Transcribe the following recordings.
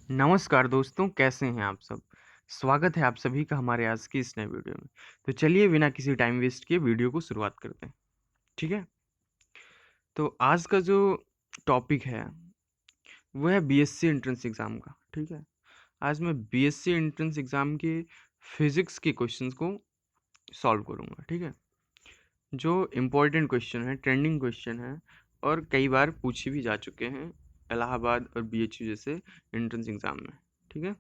नमस्कार दोस्तों, कैसे हैं आप सब? स्वागत है आप सभी का हमारे आज की इस नए वीडियो में। तो चलिए बिना किसी टाइम वेस्ट किए वीडियो को शुरुआत करते हैं, ठीक है? तो आज का जो टॉपिक है, वो है बीएससी एंट्रेंस एग्ज़ाम का, ठीक है? आज मैं बीएससी एंट्रेंस एग्ज़ाम के फिज़िक्स के क्वेश्चंस को सॉल्व करूँगा, ठीक है? जो इम्पोर्टेंट क्वेश्चन है, ट्रेंडिंग क्वेश्चन है और कई बार पूछे भी जा चुके हैं इलाहाबाद और बीएचयू जैसे एंट्रेंस एग्ज़ाम में, ठीक है?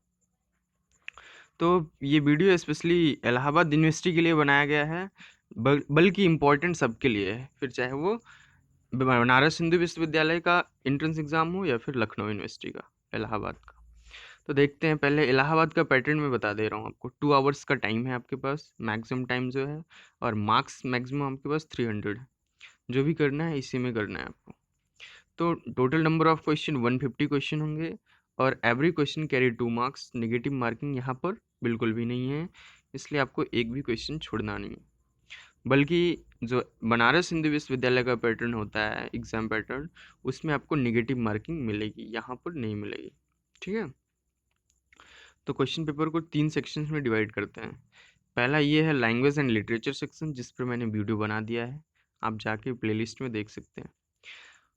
तो ये वीडियो स्पेशली इलाहाबाद यूनिवर्सिटी के लिए बनाया गया है, बल्कि इम्पोर्टेंट सबके लिए है, फिर चाहे वो बनारस हिंदू विश्वविद्यालय का एंट्रेंस एग्ज़ाम हो या फिर लखनऊ यूनिवर्सिटी का, इलाहाबाद का। तो देखते हैं, पहले इलाहाबाद का पैटर्न मैं बता दे रहा हूँ आपको। 2 आवर्स का टाइम है आपके पास, मैक्सिमम टाइम जो है, और मार्क्स मैक्सिमम आपके पास 300 है। जो भी करना है इसी में करना है आपको। तो total number of question 150 question होंगे और every question carry 2 marks. Negative marking यहाँ पर बिल्कुल भी नहीं है, इसलिए आपको एक भी क्वेश्चन छोड़ना नहीं है। बल्कि जो बनारस हिंदू विश्वविद्यालय का पैटर्न होता है, एग्ज़ाम पैटर्न, उसमें आपको नेगेटिव मार्किंग मिलेगी, यहाँ पर नहीं मिलेगी, ठीक है? तो क्वेश्चन पेपर को 3 सेक्शंस में डिवाइड करते हैं। पहला ये है लैंग्वेज एंड लिटरेचर सेक्शन, जिस पर मैंने वीडियो बना दिया है, आप जाके प्लेलिस्ट में देख सकते हैं।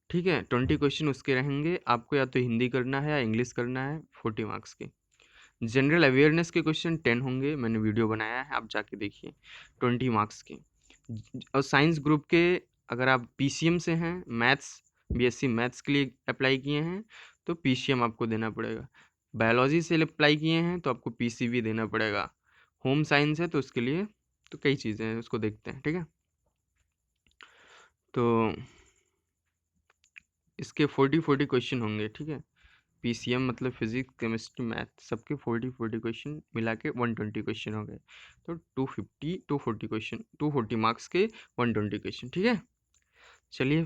ठीक है, 20 क्वेश्चन उसके रहेंगे, आपको या तो हिंदी करना है या इंग्लिश करना है, 40 मार्क्स के। जनरल अवेयरनेस के क्वेश्चन 10 होंगे, मैंने वीडियो बनाया है, आप जाके देखिए, 20 मार्क्स के। और साइंस ग्रुप के अगर आप पीसीएम से हैं, मैथ्स, बीएससी मैथ्स के लिए अप्लाई किए हैं, तो पीसीएम आपको देना पड़ेगा। बायोलॉजी से अप्लाई किए हैं, तो आपको पीसीबी देना पड़ेगा। होम साइंस है तो उसके लिए तो कई चीज़ें हैं, उसको देखते हैं, ठीक है? तो इसके 40 क्वेश्चन होंगे, ठीक है? पीसीएम मतलब फिजिक्स, केमिस्ट्री, मैथ, सबके 40 क्वेश्चन मिला के 120 क्वेश्चन हो गए। तो 240 क्वेश्चन, 240 मार्क्स के 120 क्वेश्चन, ठीक है? चलिए,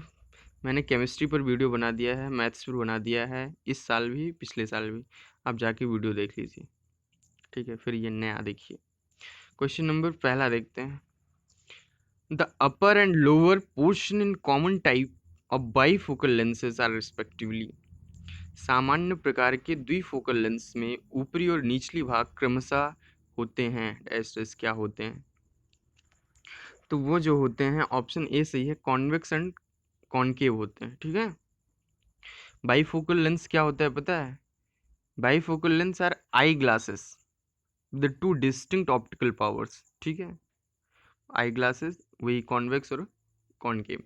मैंने केमिस्ट्री पर वीडियो बना दिया है, मैथ्स पर बना दिया है, इस साल भी पिछले साल भी। आप जाके वीडियो देख लीजिए, ठीक है? फिर ये नया देखिए। क्वेश्चन नंबर पहला देखते हैं। The upper and lower portion in common type of bifocal lenses are respectively. सामान्य प्रकार के द्विफोकल लेंस में ऊपरी और निचली भाग क्रमशः होते हैं डैश डैश क्या होते हैं? तो वो जो होते हैं, ऑप्शन ए सही है, कॉन्वेक्स एंड कॉनकेव होते हैं, ठीक है? बाईफोकल लेंस क्या होता है पता है? Bifocal lens are eye glasses with two distinct optical powers, ठीक है? आई ग्लासेस वही कॉन्वेक्स और concave.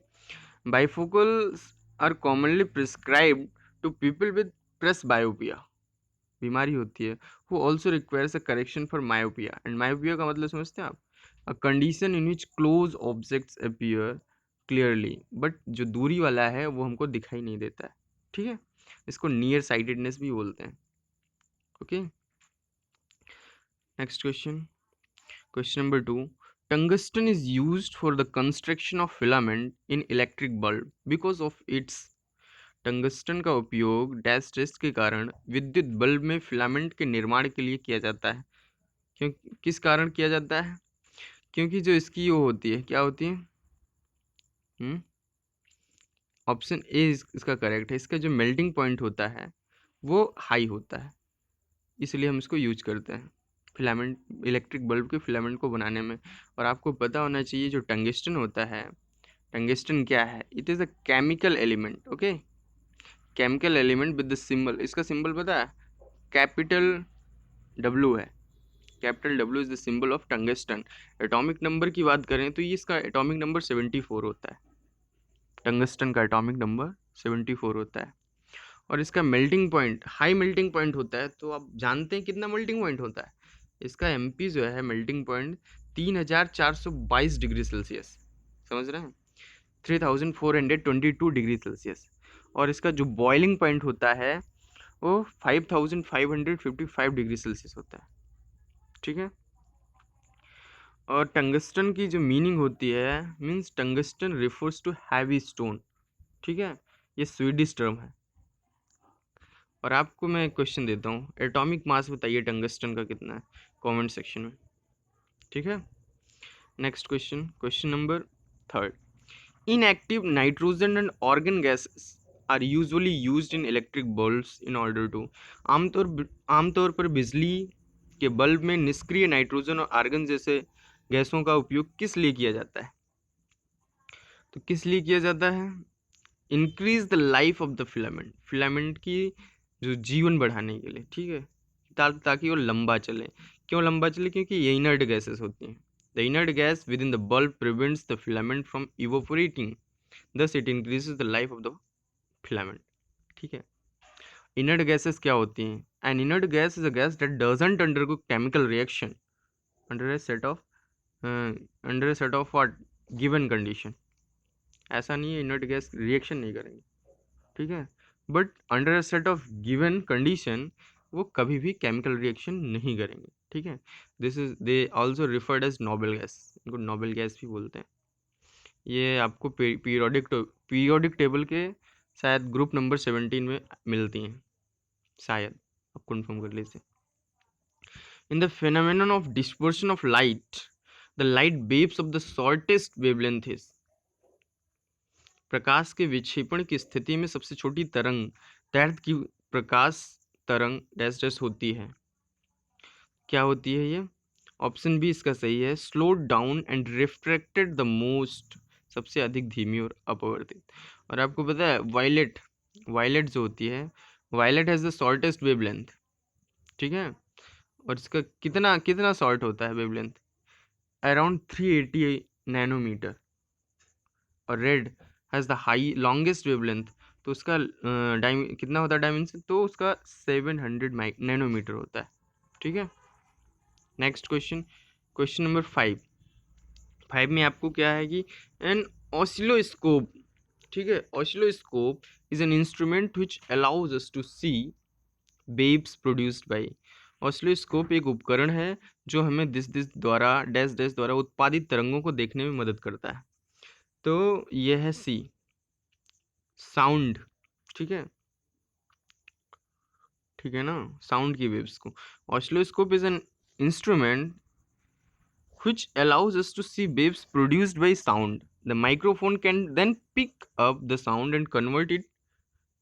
Bifocals are commonly prescribed to people with presbyopia, बीमारी होती है, who also requires a correction for myopia, and myopia का मतलब समझते हैं आप? A condition in which close objects appear clearly, but जो दूरी वाला है वो हमको दिखाई नहीं देता है, ठीक है? इसको नियर साइटेडनेस भी बोलते हैं, okay? Next question, question number 2। Tungsten is used for the construction of filament in electric bulb because of its। Tungsten का उपयोग डैश टेस्ट के कारण विद्युत बल्ब में फिलामेंट के निर्माण के लिए किया जाता है। क्यों, किस कारण किया जाता है? क्योंकि जो इसकी वो होती है, क्या होती है? ऑप्शन ए इसका करेक्ट है। इसका जो मेल्टिंग पॉइंट होता है वो हाई होता है, इसलिए हम इसको यूज करते हैं फिलामेंट, इलेक्ट्रिक बल्ब के फिलामेंट को बनाने में। और आपको पता होना चाहिए जो टंगस्टन होता है, टंगस्टन क्या है? It is a chemical element, okay? Chemical element with the symbol, इसका सिंबल पता है? कैपिटल डब्ल्यू है। Capital W is the symbol of tungsten. Atomic number की बात करें तो ये इसका एटॉमिक नंबर 74 होता है। टंगस्टन का एटॉमिक नंबर 74 होता है और इसका melting point, high melting point होता है। तो आप जानते हैं कितना मेल्टिंग पॉइंट होता है? इसका एमपी जो है मेल्टिंग पॉइंट 3422 डिग्री सेल्सियस, समझ रहे हैं? 3422 डिग्री सेल्सियस। और इसका जो बॉइलिंग पॉइंट होता है वो 5555 डिग्री सेल्सियस होता है, ठीक है? और टंगस्टन की जो मीनिंग होती है, means tungsten refers to heavy stone, ठीक है? ये स्वीडिश टर्म है। और आपको मैं क्वेश्चन देता हूँ, एटॉमिक मास बताइए टंगस्टन का कितना है, कमेंट सेक्शन में, ठीक है? Next question, question number 3। Inactive nitrogen and argon gases are usually used in electric bulbs in order to. आमतौर पर बिजली के बल्ब में निष्क्रिय नाइट्रोजन और आर्गन जैसे गैसों का उपयोग किस लिए किया जाता है? तो किस लिए किया जाता है? Increase the life of the filament, filament की जो जीवन बढ़ाने के लिए, ठीक है, ताकि वो लंबा चले। क्यों लंबा चले? क्योंकि ये इनर्ट गैसेस होती हैं। The inert gas within the bulb prevents the filament from evaporating, thus it increases the life of the filament. ठीक है, इनर्ट गैसेस क्या होती हैं? An inert gas is a gas that doesn't undergo chemical reaction under a set of what given condition. ऐसा नहीं है inert gas reaction नहीं करेंगे, ठीक है, but under a set of given condition वो कभी भी केमिकल रिएक्शन नहीं करेंगे, ठीक है। This is they also referred as noble gas, इनको नोबल गैस भी बोलते हैं। ये आपको पीरियोडिक टेबल के शायद ग्रुप नंबर 17 में मिलती हैं, शायद आप कंफर्म कर लीजिए। In the phenomenon of dispersion of light, the light waves of the shortest wavelength is, प्रकाश के विक्षेपण की स्थिति में सबसे छोटी तरंग दैर्ध्य की प्रकाश तरंग डैश डैश होती है। क्या होती है ये? ऑप्शन बी इसका सही है, slowed down and refracted the most, सबसे अधिक धीमी और अपवर्तित। और आपको पता है वायलेट, वायलेट जो होती है, violet has the shortest wavelength, ठीक है, और इसका कितना कितना शॉर्ट होता है वेवलेंथ? Around 380 nanometre. और red has the high longest wavelength, तो उसका कितना होता है डायमेंशन? तो उसका 700 नैनोमीटर होता है, ठीक है। नेक्स्ट क्वेश्चन, क्वेश्चन नंबर 5 में आपको क्या है कि एन ऑसिलोस्कोप, ठीक है, oscilloscope is an instrument which allows us to see waves produced by. Oscilloscope एक उपकरण है जो हमें दिस द्वारा डैश डैश द्वारा उत्पादित तरंगों को देखने में मदद करता है। तो यह है सी, साउंड, ठीक है, ठीक है ना, साउंड की वेव्स को। Oscilloscope is an instrument which allows us to see waves produced by sound. The microphone can then pick up the sound and convert it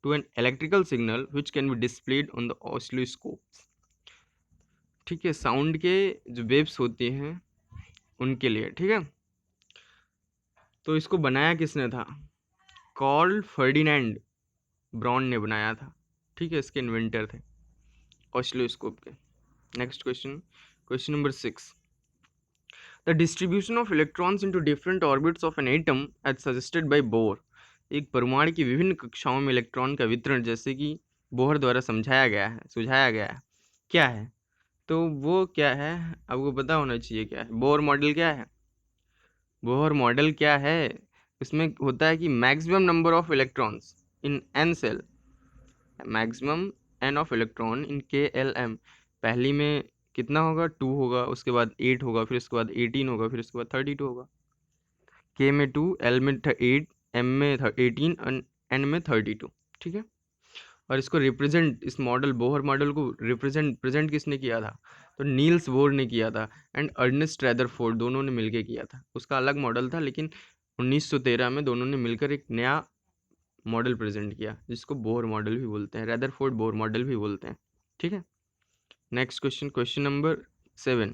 to an electrical signal which can be displayed on the oscilloscopes. ठीक है, sound के जो waves होती हैं उनके लिए, ठीक है। तो इसको बनाया किसने था? कार्ल फर्डिनेंड ब्राउन ने बनाया था, ठीक है, इसके इन्वेंटर थे ऑसिलोस्कोप के। Next question, question number 6, The distribution of electrons into different orbits of an atom as suggested by Bohr. एक परमाणु की विभिन्न कक्षाओं में इलेक्ट्रॉन का वितरण जैसे कि बोहर द्वारा समझाया गया है, सुझाया गया है, क्या है? तो वो क्या है आपको पता होना चाहिए। क्या है बोहर मॉडल? क्या है बोहर मॉडल? क्या है? उसमें होता है कि maximum number of electrons in an cell, maximum n of electron in K L M. पहली में कितना होगा? 2 होगा, उसके बाद 8 होगा, फिर उसके बाद 18 होगा, फिर उसके बाद 32 होगा। के में 2, एल में 8, एम में 18 और एन में 32, ठीक है। और इसको रिप्रेजेंट, इस मॉडल बोहर मॉडल को प्रेजेंट किसने किया था? तो नील्स बोर ने किया था एंड अर्नेस्ट रैदरफोर्ड, दोनों ने मिलकर किया था। उसका अलग मॉडल था, लेकिन 1913 में दोनों ने मिलकर एक नया मॉडल प्रेजेंट किया जिसको बोहर मॉडल भी बोलते हैं, रैदरफोर्ड बोहर मॉडल भी बोलते हैं, ठीक है। Next question, question number 7,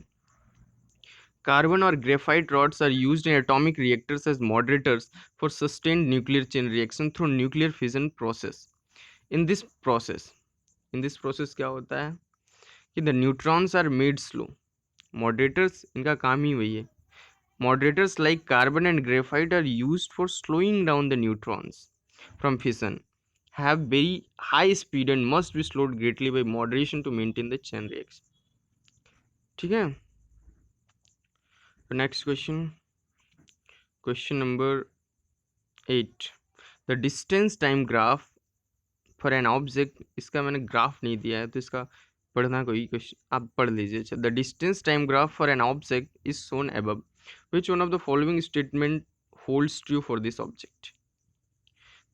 carbon or graphite rods are used in atomic reactors as moderators for sustained nuclear chain reaction through nuclear fission process. In this process क्या होता है कि the neutrons are made slow. Moderators इनका काम ही वही है। Moderators like carbon and graphite are used for slowing down the neutrons from fission, have very high speed and must be slowed greatly by moderation to maintain the chain reaction, ठीक है। Next question, question number 8, the distance time graph for an object. इसका मैंने graph नहीं दिया है तो इसका पढ़ना कोई क्वेश्चन आप पढ़ लीजिए। अच्छा, the distance time graph for an object is shown above, which one of the following statement holds true for this object.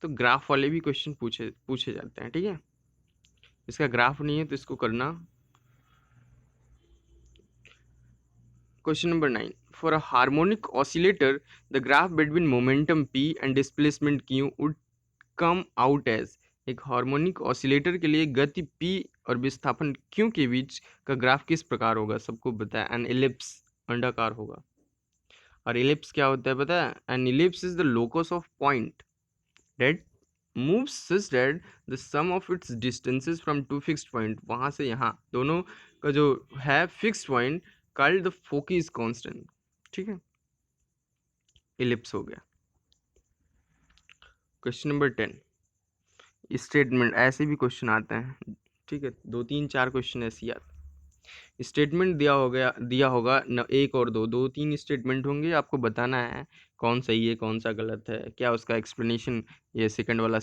तो ग्राफ वाले भी क्वेश्चन पूछे जाते हैं, ठीक है। इसका ग्राफ नहीं है तो इसको करना। Question number 9, for a harmonic oscillator the graph between momentum p and displacement q would come out as. एक हार्मोनिक ऑसिलेटर के लिए गति p और विस्थापन q के बीच का ग्राफ किस प्रकार होगा? सबको पता है, एन इलिप्स, अंडाकार होगा। और इलिप्स क्या होता है पता है? N ellipse is the locus of point that moves such that the sum of its distances from two fixed point, वहां से यहाँ दोनों का जो है fixed point called the foci is constant। ठीक है, इलिप्स हो गया। Question number 10, statement. ऐसे भी क्वेश्चन आते हैं, ठीक है, 2 3 4 क्वेश्चन ऐसे ही आते हैं। स्टेटमेंट दिया होगा न, एक और दो 3 स्टेटमेंट होंगे, आपको बताना है कौन सही है कौन सा गलत है, क्या उसका एक्सप्लेनेशन, ये सेकंड वाला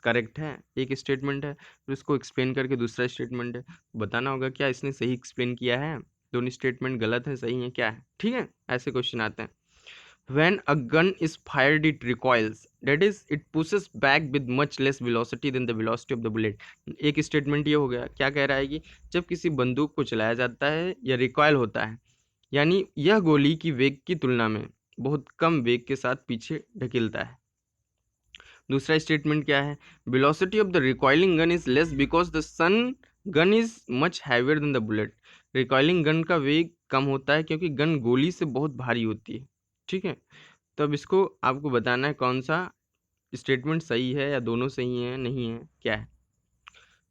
करेक्ट है, एक स्टेटमेंट है, फिर उसको एक्सप्लेन करके दूसरा स्टेटमेंट है, बताना होगा क्या इसने सही एक्सप्लेन किया है, दोनों स्टेटमेंट गलत है सही है क्या है। ठीक है, ऐसे क्वेश्चन आते हैं। When a gun is fired, it recoils. That is, it pushes back with much less velocity than the velocity of the bullet. एक स्टेटमेंट ये हो गया, क्या कह रहा है कि जब किसी बंदूक को चलाया जाता है या रिकॉयल होता है, यानी यह गोली की वेग की तुलना में बहुत कम वेग के साथ पीछे ढकेलता है। दूसरा स्टेटमेंट क्या है? Velocity of the recoiling gun is less because the sun gun is much heavier than the bullet. Recoiling gun का वेग कम होता है क्योंकि गन गोली से बहुत भारी होती है। ठीक है, तो अब इसको आपको बताना है कौन सा स्टेटमेंट सही है या दोनों सही हैं नहीं है क्या है।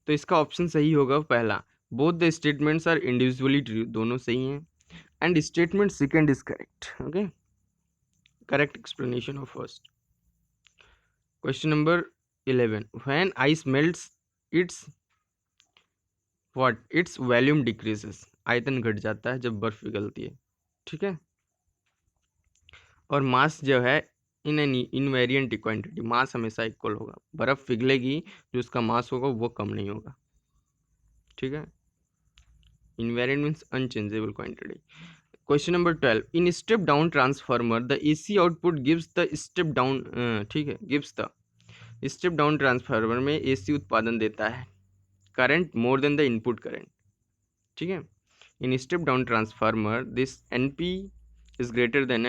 तो इसका ऑप्शन सही होगा पहला, both the statements are individually true, दोनों सही हैं, and statement second is correct. Okay, correct explanation of first. Question number 11, when ice melts it's what, its volume decreases. आयतन घट जाता है जब बर्फ पिघलती है। ठीक है, और मास जो है इन एन इनवेरिएंट क्वांटिटी, मास हमेशा इक्वल होगा, बर्फ पिघलेगी जो उसका मास होगा वो कम नहीं होगा। ठीक है, invariant means unchangeable quantity. Question number 12, in step down transformer the AC output gives the step down, ठीक है, gives the step down transformer में एसी उत्पादन देता है current more than the input current. ठीक है, in step down transformer this NP is greater than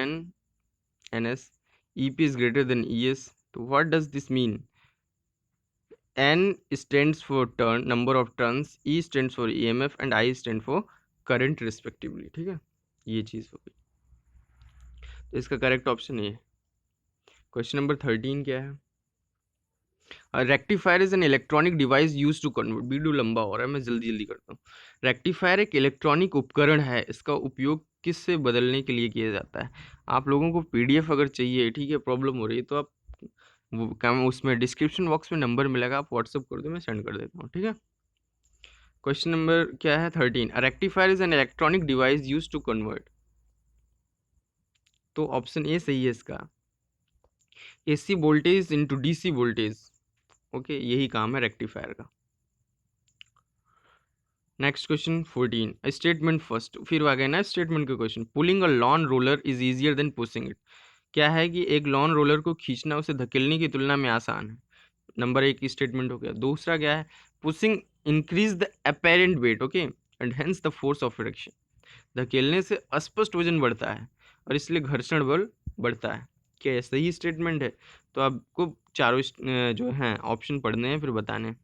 NS, EP is greater than ES. तो what does this mean? N stands for turn, number of turns, E stands for EMF and I stand for current respectively। ठीक है, ये चीज़ हो गई, तो इसका correct option ये है। क्वेश्चन नंबर 13 क्या है? Rectifier is an electronic device use to convert. Video लंबा हो रहा है, मैं जल्दी जल्दी करता हूँ। रेक्टिफायर एक इलेक्ट्रॉनिक उपकरण है, इसका उपयोग किससे बदलने के लिए किया जाता है? आप लोगों को पीडीएफ अगर चाहिए, ठीक है, प्रॉब्लम हो रही है तो आप वो क्या उसमें डिस्क्रिप्शन बॉक्स में नंबर मिलेगा, आप व्हाट्सअप कर दो, मैं सेंड कर देता हूँ। ठीक है, क्वेश्चन नंबर क्या है? 13, rectifier is an electronic device use to convert. तो ऑप्शन ए सही है इसका, AC voltage into DC voltage. Okay, यही काम है रेक्टिफायर का। नेक्स्ट क्वेश्चन 14, स्टेटमेंट फर्स्ट, फिर आ गए ना स्टेटमेंट के question. Pulling a lawn roller is easier than pushing it. क्या है कि एक लॉन रोलर को खींचना उसे धकेलने की तुलना में आसान है। नंबर 1 स्टेटमेंट हो गया। दूसरा क्या है? Pushing increase the apparent wait, okay, and hence the force of friction. धकेलने से अस्पष्ट वजन बढ़ता है और इसलिए घर्षण बल बढ़ता है। क्या ये सही स्टेटमेंट है? तो आपको चारों जो हैं ऑप्शन पढ़ने हैं फिर बताने हैं।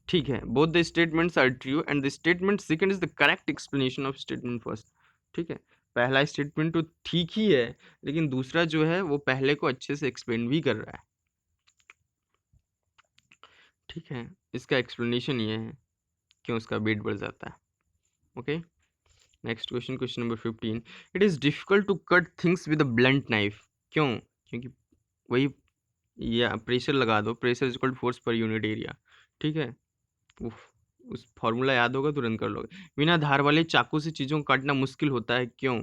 ठीक है, both the statements are true and the statement second is the correct explanation of statement first. ठीक है, पहला स्टेटमेंट तो ठीक ही है, लेकिन दूसरा जो है वो पहले को अच्छे से एक्सप्लेन भी कर रहा है। ठीक है, इसका एक्सप्लेनेशन ये है क्यों उसका वेट बढ़ जाता है। Okay, next question, question number 15, it is difficult to cut things with a blunt knife. क्यों? क्योंकि वही, या प्रेशर लगा दो, pressure is equal to force per unit area. ठीक है, उस फॉर्मूला याद होगा तुरंत कर लोगे। बिना धार वाले चाकू से चीज़ों को काटना मुश्किल होता है, क्यों?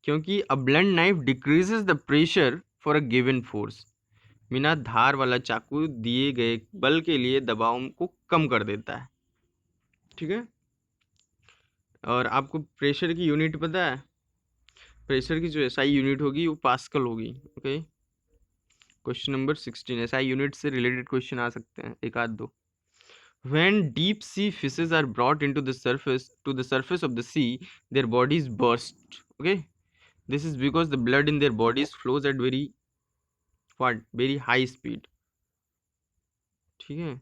क्योंकि a blunt knife decreases the pressure for a given force. बिना धार वाला चाकू दिए गए बल के लिए दबाव को कम कर देता है। ठीक है, और आपको प्रेशर की यूनिट पता है? प्रेशर की जो एसआई यूनिट होगी वो पास्कल होगी। Okay, question number 16, SI unit से रिलेटेड क्वेश्चन आ सकते हैं, एक आध दो। When deep sea fishes are brought into the surface of the sea, their bodies burst. Okay, this is because the blood in their bodies flows at very what? Very high speed, ठीक है।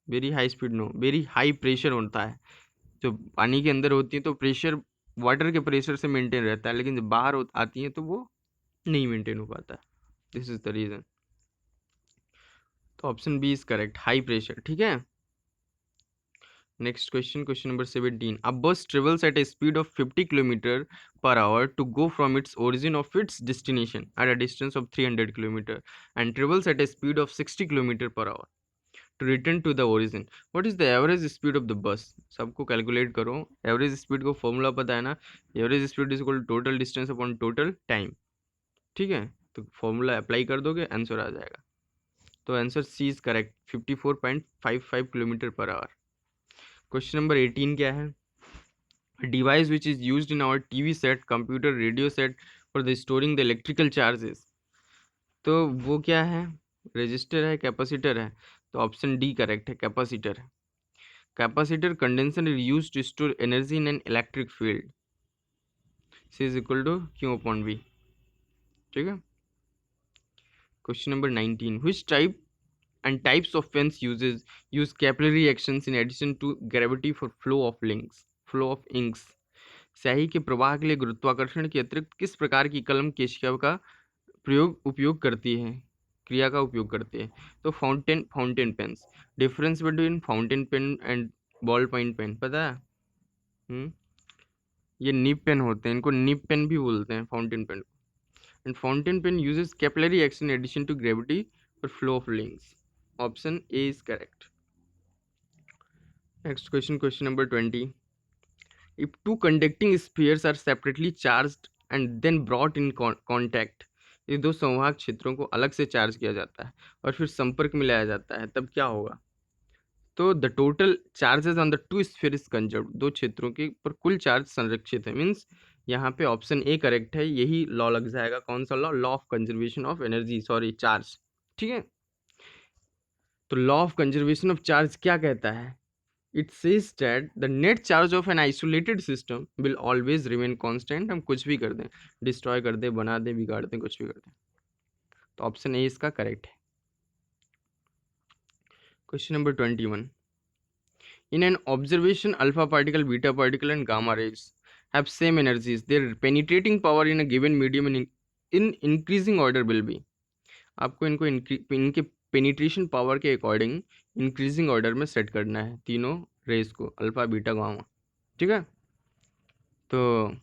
Very high speed no, very high pressure होता है। जो पानी के अंदर होती है तो प्रेशर वाटर के प्रेशर से मेंटेन रहता है, लेकिन जब बाहर आती है तो वो नहीं मेंटेन हो पाता। This is the reason. तो option B is correct, high pressure, ठीक है। Next question, question number 17। A bus travels at a speed of 50 km/h to go from its origin of its destination at a distance of 300 km and travels at a speed of 60 km/h to return to the origin. What is the average speed of the bus? सबको calculate करो। Average speed को formula पता है ना? Average speed is equal total distance upon total time, ठीक है। तो formula apply कर दोगे, आंसर आ जाएगा। तो answer C is correct, 54.55 km/h। Question number 18 क्या है? Device which is used in our TV set, computer, radio set for the storing the electrical charges. तो वो क्या है? रजिस्टर है, कैपेसिटर है? तो ऑप्शन डी करेक्ट है, कैपेसिटर है। Capacitor condenser is used to store energy in an electric field, C is equal to Q upon V, ठीक है। Question number 19। Which type and types of fans use capillary actions in addition to gravity for flow of inks। स्याही के प्रवाह के लिए गुरुत्वाकर्षण के अतिरिक्त किस प्रकार की कलम केशिका का उपयोग करती है, क्रिया का उपयोग करती है? तो fountain pens. Difference between fountain pen and ball point pen पता है? ये निब पेन होते हैं, इनको निब पेन भी बोलते हैं, fountain pen. And fountain pen uses capillary action in addition to gravity for flow of links. Option A is correct. Next question, question number 20. If two conducting spheres are separately charged and then brought in contact, ये दो संवाहक क्षेत्रों को अलग से charge किया जाता है और फिर संपर्क में लाया जाता है, तब क्या होगा? तो the total charges on the two sphere is conserved. दो क्षेत्रों के पर कुल चार्ज संरक्षित है। मीन्स यहाँ पे ऑप्शन ए करेक्ट है, यही लॉ लग जाएगा। कौन सा law? Law of conservation of energy, sorry charge, ठीक है। तो law of conservation of charge क्या कहता है? It says that the net charge of an isolated system will always remain constant. हम कुछ भी कर दें, डिस्ट्रॉय कर दें, बना दें, बिगाड़ दें, कुछ भी कर दें, तो ऑप्शन ए इसका करेक्ट है। Question number 21। In an observation, alpha particle, beta particle, and gamma rays have same energies. Their penetrating power in a given medium in increasing order will be। आपको इनको इनके पेनिट्रेशन पावर के according increasing order में set करना है तीनों race को, alpha, beta, gamma, ठीक है। तो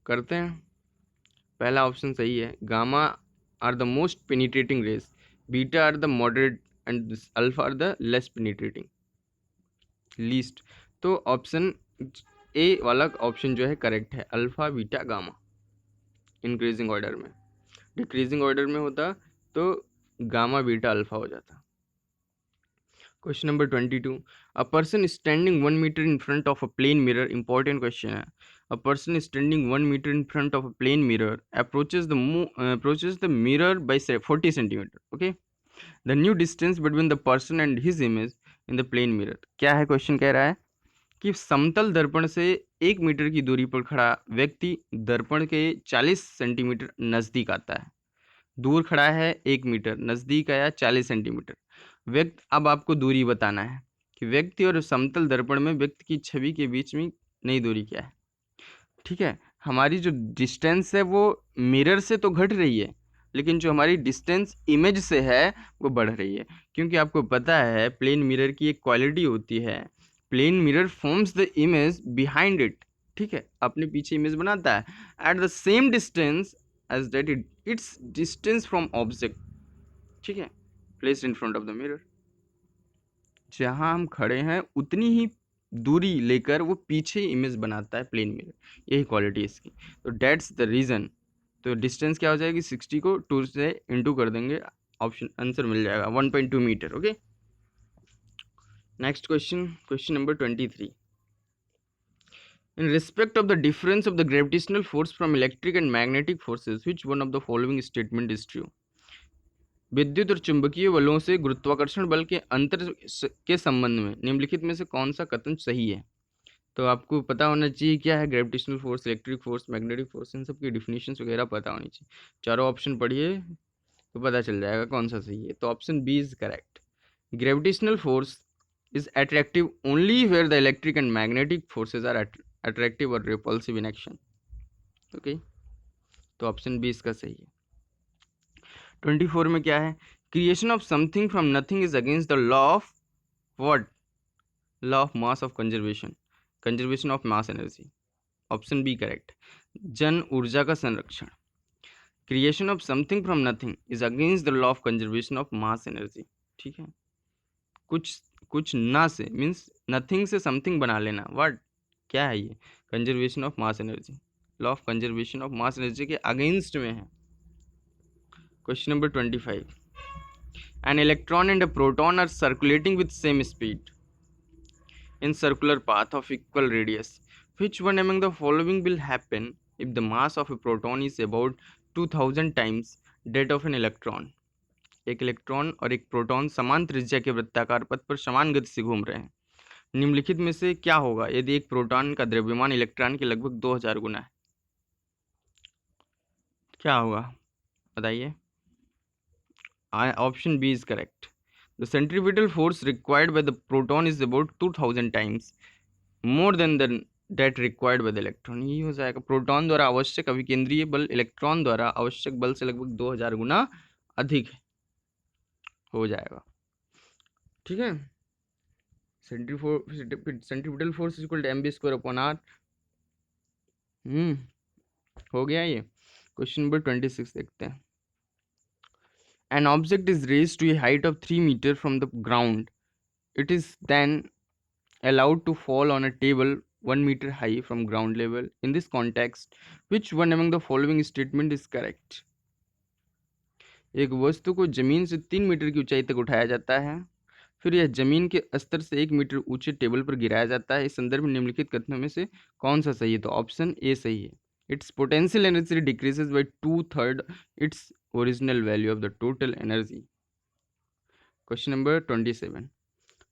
करते हैं। पहला ऑप्शन सही है, gamma are the most penetrating rays, beta are the moderate and alpha are the less penetrating, least. तो ऑप्शन ए वाला ऑप्शन जो है करेक्ट है, alpha, beta, gamma increasing order में। डिक्रीजिंग ऑर्डर में होता तो गामा, बीटा, अल्फा हो जाता। Question number 22। A person standing 1 metre in front of a plane mirror, important question है। A person standing 1 metre in front of a plane mirror approaches the mirror by 40 centimetre, okay. The new distance between the person and his image in the plane mirror. क्या है question? कह रहा है कि समतल दर्पण से 1 मीटर की दूरी पर खड़ा व्यक्ति दर्पण के 40 सेंटीमीटर नज़दीक आता है। दूर खड़ा है 1 मीटर, नज़दीक आया 40 सेंटीमीटर। व्यक्ति, अब आपको दूरी बताना है कि व्यक्ति और समतल दर्पण में व्यक्ति की छवि के बीच में नई दूरी क्या है, ठीक है। हमारी जो डिस्टेंस है वो मिरर से तो घट रही है, लेकिन जो हमारी डिस्टेंस इमेज से है वो बढ़ रही है, क्योंकि आपको पता है प्लेन मिरर की एक क्वालिटी होती है, plane mirror forms the image behind it, ठीक है, अपने पीछे इमेज बनाता है at the same distance as that its distance from object, ठीक है, placed in front of the mirror. जहां हम खड़े हैं उतनी ही दूरी लेकर वो पीछे इमेज बनाता है प्लेन मिरर, यही क्वालिटी इसकी। तो डेट्स द रीज़न। तो डिस्टेंस क्या हो जाएगी? 60 को 2 से इंटू कर देंगे, ऑप्शन आंसर मिल जाएगा 1.2 metre, okay. Next question, question number 23। In respect of the difference of the gravitational force from electric and magnetic forces, which one of the following statement is true? विद्युत और चुंबकीय बलों से गुरुत्वाकर्षण बल के अंतर के संबंध में निम्नलिखित में से कौन सा कथन सही है? तो आपको पता होना चाहिए क्या है gravitational force, electric force, magnetic force, इन सब की डिफिनीशंस वगैरह पता होनी चाहिए। चारों ऑप्शन पढ़िए तो पता चल जाएगा कौन सा सही है। तो option B is correct. Gravitational force is attractive only where the electric and magnetic forces are attractive or repulsive in action. Okay, तो ऑप्शन बी इसका सही है। 24 में क्या है? Creation of something from nothing is against the law of what? Law of mass of conservation of mass energy. Option B correct. जन ऊर्जा का संरक्षण। Creation of something from nothing is against the law of conservation of mass energy. ठीक है, कुछ ना से means nothing से समथिंग बना लेना। व्हाट? क्या है ये? Conservation of mass energy, law of conservation of mass energy के अगेंस्ट में है। Question number 25, an electron and a proton are circulating with same speed in circular path of equal radius. Which one among the following will happen if the mass of a proton is about 2000 times that of an electron? एक electron और एक proton समान त्रिज्या के वृत्ताकार पथ पर समान गति से घूम रहे हैं। निम्नलिखित में से क्या होगा यदि एक प्रोटॉन का द्रव्यमान इलेक्ट्रॉन के लगभग 2000 गुना है? क्या होगा बताइए। Option B is correct. The centripetal force required by the proton is about 2000 times more than that required by the electron. यही हो जाएगा। प्रोटॉन द्वारा आवश्यक अभिकेंद्रीय बल इलेक्ट्रॉन द्वारा आवश्यक बल से लगभग 2000 गुना अधिक हो जाएगा। ठीक है, centripetal force equal to mv square upon r। हो गया ये। क्वेश्चन नंबर 26 देखते हैं। An object is raised to a height of 3 meters from the ground. It is then allowed to fall on a table 1 meter high from ground level. In this context, which one among the following statement is correct? एक वस्तु को जमीन से 3 metre की ऊंचाई तक उठाया जाता है, फिर यह जमीन के स्तर से 1 मीटर ऊंचे टेबल पर गिराया जाता है। इस संदर्भ में निम्नलिखित कथनों में से कौन सा सही है? तो ऑप्शन ए सही है। It's potential energy decreases by 2/3 its original value of the total energy. Question number 27,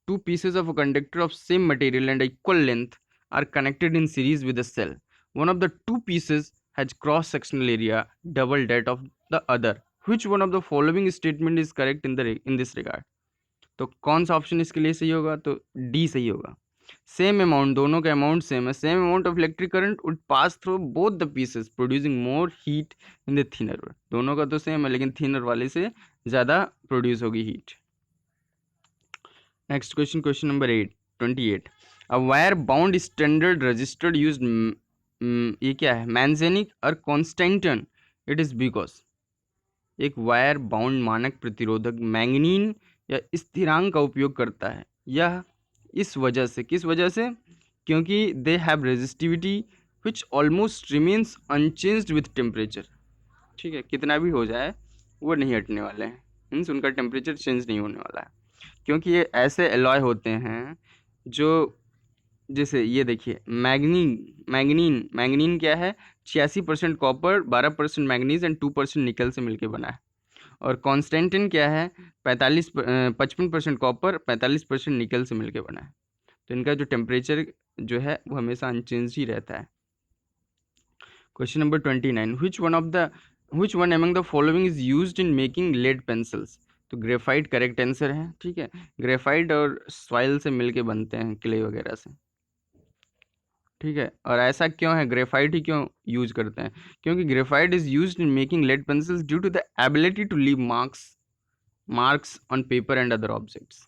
two pieces of a conductor of same material and equal length are connected in series with a cell. One of the two pieces has cross-sectional area double that of the other. Which one of the following statement is correct in this regard? तो कौन सा option इसके लिए सही होगा? तो D सही होगा। सेम अमाउंट, दोनों का अमाउंट सेम है। Same amount of electric current would pass through both the pieces producing more heat in the thinner. दोनों का तो सेम है लेकिन थिनर वाले से ज़्यादा प्रोड्यूस होगी heat. Next question, question number 28, a wire bound standard registered used, ये क्या है? मैंजेनिक और कॉन्स्टेंटन। इट इज बिकॉज एक वायर बाउंड मानक प्रतिरोधक मैंगनीन या स्थिरांक का उपयोग करता है। यह इस वजह से, किस वजह से? क्योंकि they have resistivity which almost remains unchanged with temperature. ठीक है, कितना भी हो जाए वो नहीं हटने वाले हैं, मीन्स उनका टेम्परेचर चेंज नहीं होने वाला है। क्योंकि ये ऐसे एलॉय होते हैं जो, जैसे ये देखिए मैंगनीन क्या है? 86% कॉपर, 12% मैंगनीज एंड 2% निकल से मिलकर बना है। और कॉन्स्टेंटिन क्या है? 55% कॉपर, 45% निकल से मिलकर बना है। तो इनका जो टेम्परेचर जो है वो हमेशा अनचेंज ही रहता है। Question number 29, which one among the following is used in making lead pencils? तो ग्रेफाइट करेक्ट आंसर है। ठीक है, ग्रेफाइट और सॉइल से मिलके बनते हैं, क्ले वगैरह से। ठीक है, और ऐसा क्यों है? ग्रेफाइट ही क्यों यूज करते हैं? क्योंकि graphite is used in making lead pencils due to the ability to leave marks on paper and other objects.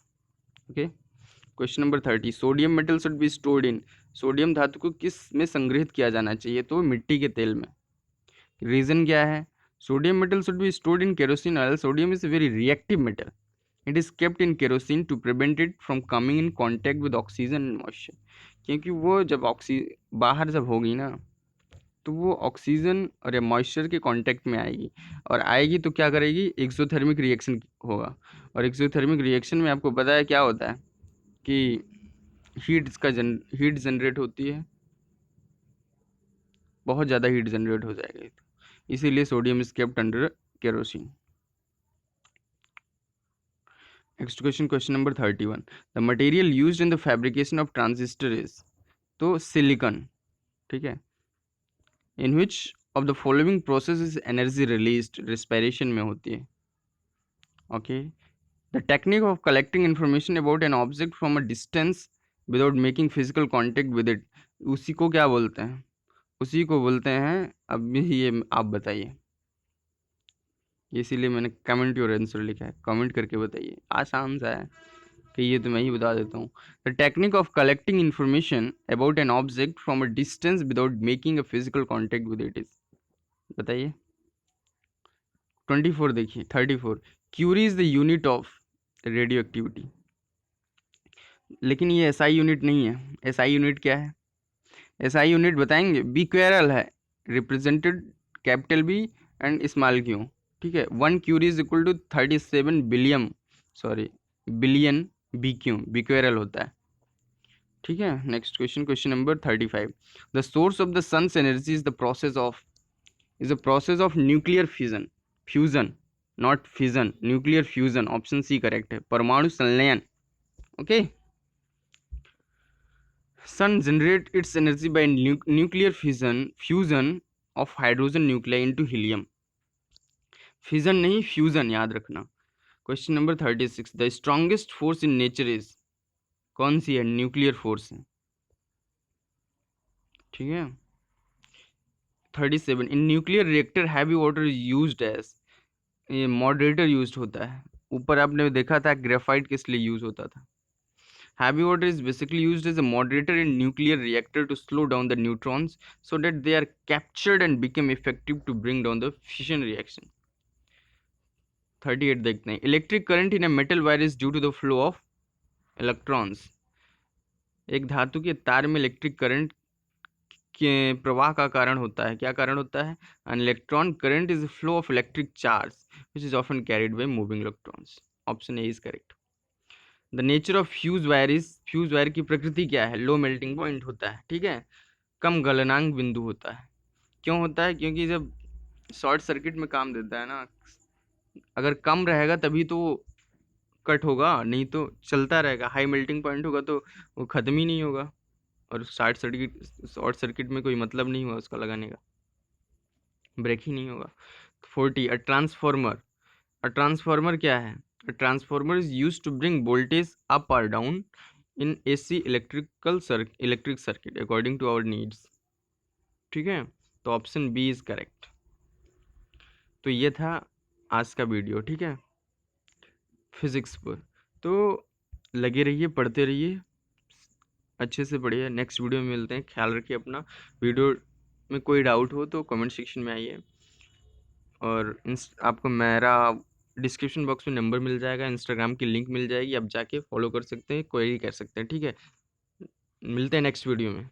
Okay, question number 30, sodium metal should be stored in, sodium धातु को किस में संग्रहित किया जाना चाहिए? तो मिट्टी के तेल में। रीजन क्या है? Sodium metal should be stored in kerosene oil. Sodium is a very reactive metal. It is kept in kerosene to prevent it from coming in contact with oxygen and moisture. क्योंकि वो जब बाहर जब होगी ना तो वो ऑक्सीजन और या मॉइस्चर के कांटेक्ट में आएगी, और आएगी तो क्या करेगी? एक्सोथर्मिक रिएक्शन होगा। और एक्सोथर्मिक रिएक्शन में आपको पता है क्या होता है कि हीट जनरेट होती है, बहुत ज़्यादा हीट जनरेट हो जाएगी, इसीलिए sodium is kept under kerosene. Next question, question number 31, the material used in the fabrication of transistor is, तो सिलिकॉन। ठीक है, in which of the following process is energy released? Respiration में होती है। Okay, the technique of collecting information about an object from a distance without making physical contact with it, उसी को क्या बोलते हैं? उसी को बोलते हैं, अब ये आप बताइए। इसीलिए मैंने कमेंट योर आंसर लिखा है, कमेंट करके बताइए, आसान सा है कि ये तो मैं ही बता देता हूँ। The technique of collecting information about an object from a distance without making a physical contact with it is, बताइए। 24 देखिए, 34, curie is the unit of radioactivity. लेकिन ये एसआई यूनिट नहीं है। एसआई यूनिट क्या है? एसआई यूनिट बताएंगे, becquerel है, represented capital B and small Q. ठीक है, 1 curie is equal to 37 billion, sorry billion B Q, becquerel होता है। ठीक है, next question, question number 35, the source of the sun's energy is the process of, is the process of nuclear fusion, fusion not fission, nuclear fusion, option C correct है, परमाणु संलयन। Okay, sun generate its energy by nuclear fusion of hydrogen nuclei into helium, fission नहीं fusion, याद रखना। Question number 36, the strongest force in nature is, कौन सी है? Nuclear force है। ठीक है, 37, in nuclear reactor heavy water used as, ये मॉडरेटर यूज्ड होता है। ऊपर आपने देखा था ग्रेफाइट किस लिए यूज होता था। Heavy water is basically used as a moderator in nuclear reactor to slow down the neutrons so that they are captured and become effective to bring down the fission reaction. 38 देखते हैं, electric current in a metal wire is due to the flow of electrons. एक धातु के तार में electric current के प्रवाह का कारण होता है, क्या कारण होता है? An electron current is flow of electric charge which is often carried by moving electrons, option A is correct. The nature of fuse wire is, fuse wire की प्रकृति क्या है? लो मेल्टिंग पॉइंट होता है। ठीक है, कम गलनांक बिंदु होता है। क्यों होता है? क्योंकि जब शॉर्ट सर्किट में काम देता है ना, अगर कम रहेगा तभी तो कट होगा, नहीं तो चलता रहेगा। हाई मेल्टिंग पॉइंट होगा तो वो खत्म ही नहीं होगा, और शॉर्ट सर्किट में कोई मतलब नहीं हुआ उसका लगाने का, ब्रेक ही नहीं होगा। 40, अ ट्रांसफार्मर क्या है? A transformer is use to bring voltage up और down in AC electric circuit according to our needs. ठीक है, तो ऑप्शन बी इज करेक्ट। तो ये था आज का वीडियो। ठीक है, फिजिक्स पर। तो लगे रहिए, पढ़ते रहिए, अच्छे से पढ़िए। नेक्स्ट वीडियो में मिलते हैं, ख्याल रखिए अपना। वीडियो में कोई डाउट हो तो कमेंट सेक्शन में आइए, और आपको मेरा डिस्क्रिप्शन बॉक्स में नंबर मिल जाएगा, इंस्टाग्राम की लिंक मिल जाएगी, आप जाके फॉलो कर सकते हैं, क्वेरी कर सकते हैं। ठीक है, मिलते हैं नेक्स्ट वीडियो में।